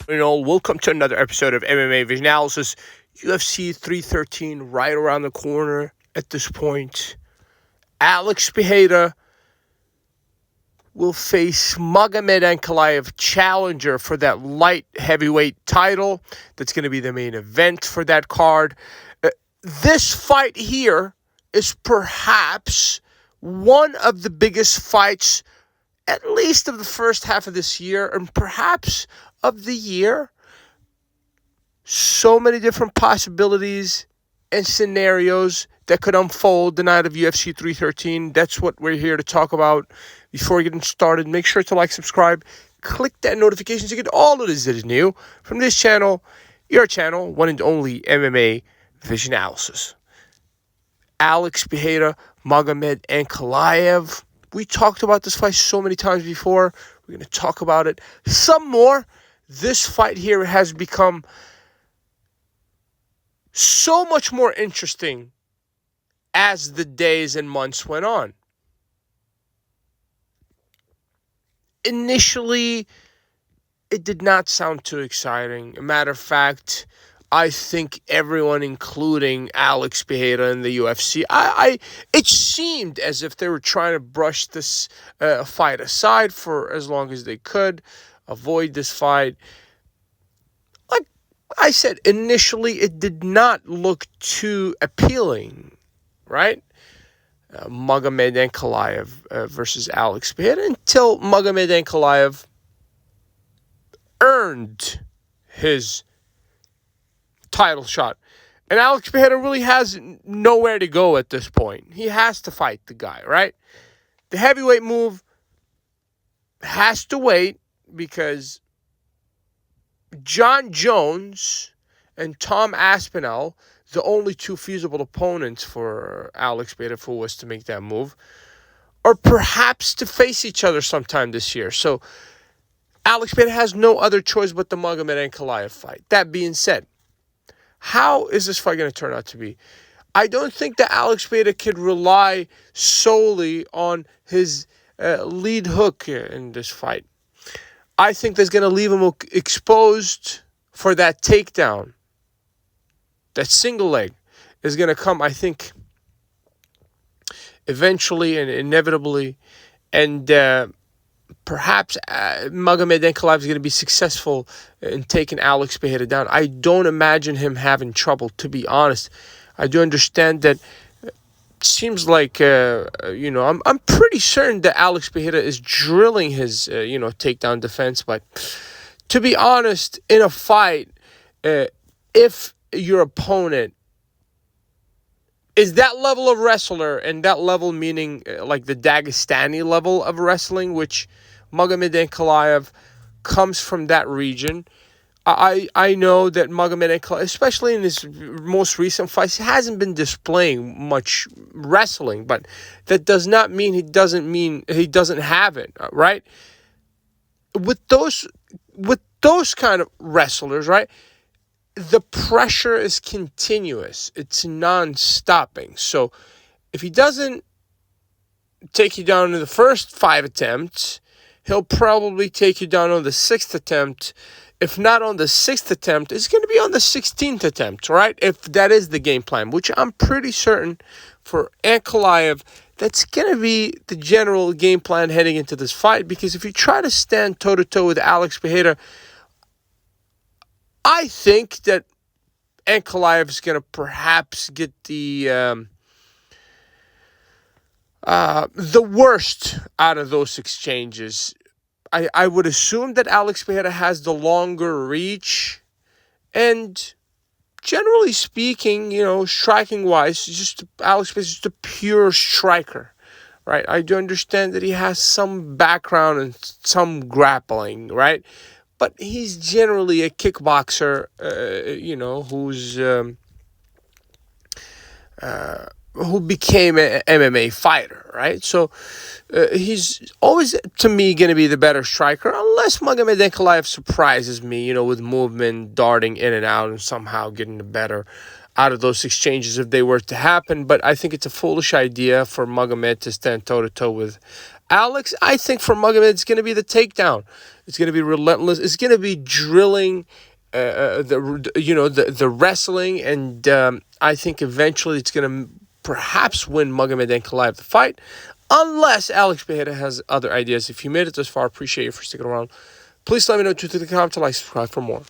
Welcome to another episode of MMA Vision Analysis. UFC 313 right around the corner at this point. Alex Pereira will face Magomed Ankalaev, challenger for that light heavyweight title. That's going to be the main event for that card. This fight here is perhaps one of the biggest fights, at least of the first half of this year, and perhaps of the year. So many different possibilities and scenarios that could unfold the night of UFC 313. That's what we're here to talk about. Before getting started, make sure to like, subscribe, click that notification to get all of this that is new from this channel, your channel, one and only MMA Vision Analysis. Alex Pereira, Magomed Ankalaev. We talked about this fight so many times before. We're going to talk about it some more. This fight here has become so much more interesting as the days and months went on. Initially, it did not sound too exciting. A matter of fact, I think everyone, including Alex Pereira in the UFC, it seemed as if they were trying to brush this fight aside for as long as they could, avoid this fight. Like I said, initially it did not look too appealing, right? Magomed Ankalaev versus Alex Pereira, until Magomed Ankalaev earned his title shot. And Alex Pereira really has nowhere to go at this point. He has to fight the guy, right? The heavyweight move has to wait because John Jones and Tom Aspinall, the only two feasible opponents for Alex Pereira if he was to make that move, or perhaps to face each other sometime this year. So Alex Pereira has no other choice but the Magomed Ankalaev fight. That being said, how is this fight going to turn out to be? I don't think that Alex Pereira could rely solely on his lead hook in this fight. I think that's going to leave him exposed for that takedown. That single leg is going to come, I think, eventually and inevitably. And perhaps Magomed Ankalaev is going to be successful in taking Alex Pereira down. I don't imagine him having trouble, to be honest. I do understand that it seems like, I'm pretty certain that Alex Pereira is drilling his, takedown defense. But to be honest, in a fight, if your opponent is that level of wrestler, and that level meaning like the Dagestani level of wrestling, which Magomed Ankalaev comes from that region. I know that Magomed Ankalaev, especially in his most recent fights, he hasn't been displaying much wrestling, but that does not mean he doesn't have it, right? With those kind of wrestlers, right? The pressure is continuous. It's non-stopping. So if he doesn't take you down in the first 5 attempts, he'll probably take you down on the 6th attempt. If not on the 6th attempt, it's going to be on the 16th attempt, right? If that is the game plan, which I'm pretty certain for Ankalaev, that's going to be the general game plan heading into this fight. Because if you try to stand toe-to-toe with Alex Pereira, I think that Ankalaev is going to perhaps get the worst out of those exchanges. I would assume that Alex Pereira has the longer reach, and generally speaking, striking-wise, Alex Pereira is just a pure striker, right? I do understand that he has some background and some grappling, right? But he's generally a kickboxer, who became an MMA fighter, right? So he's always, to me, going to be the better striker, unless Magomed Ankalaev surprises me, with movement, darting in and out, and somehow getting the better out of those exchanges if they were to happen. But I think it's a foolish idea for Magomed to stand toe-to-toe with Alex, I think for Magomed, it's going to be the takedown. It's going to be relentless. It's going to be drilling the wrestling, and I think eventually it's going to perhaps win Magomed Ankalaev the fight, unless Alex Pereira has other ideas. If you made it this far, appreciate you for sticking around. Please let me know what you think in the comments, like, subscribe for more.